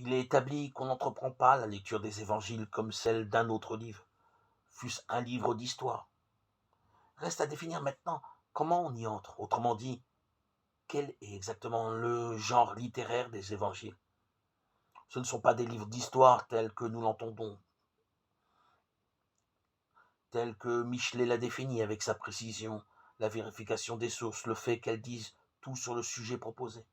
Il est établi qu'on n'entreprend pas la lecture des évangiles comme celle d'un autre livre, fût-ce un livre d'histoire. Reste à définir maintenant comment on y entre. Autrement dit, quel est exactement le genre littéraire des évangiles? Ce ne sont pas des livres d'histoire tels que nous l'entendons, tels que Michelet l'a défini avec sa précision, la vérification des sources, le fait qu'elles disent tout sur le sujet proposé.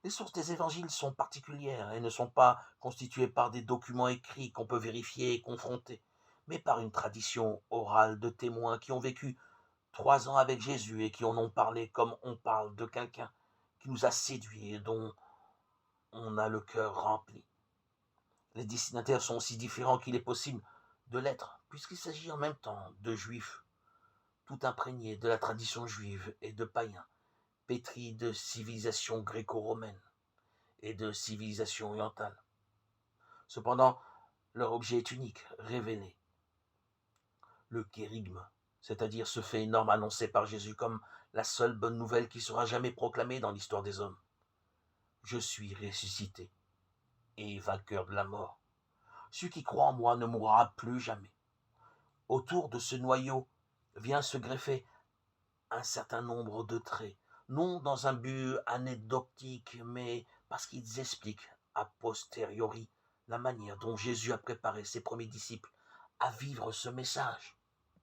Les sources des évangiles sont particulières et ne sont pas constituées par des documents écrits qu'on peut vérifier et confronter, mais par une tradition orale de témoins qui ont vécu 3 ans avec Jésus et qui en ont parlé comme on parle de quelqu'un qui nous a séduits et dont on a le cœur rempli. Les destinataires sont aussi différents qu'il est possible de l'être, puisqu'il s'agit en même temps de juifs, tout imprégnés de la tradition juive et de païens, pétris de civilisation gréco-romaine et de civilisation orientale. Cependant, leur objet est unique, révélé. Le kérigme, c'est-à-dire ce fait énorme annoncé par Jésus comme la seule bonne nouvelle qui sera jamais proclamée dans l'histoire des hommes. Je suis ressuscité et vainqueur de la mort. Celui qui croit en moi ne mourra plus jamais. Autour de ce noyau vient se greffer un certain nombre de traits, non dans un but anecdotique, mais parce qu'ils expliquent a posteriori la manière dont Jésus a préparé ses premiers disciples à vivre ce message.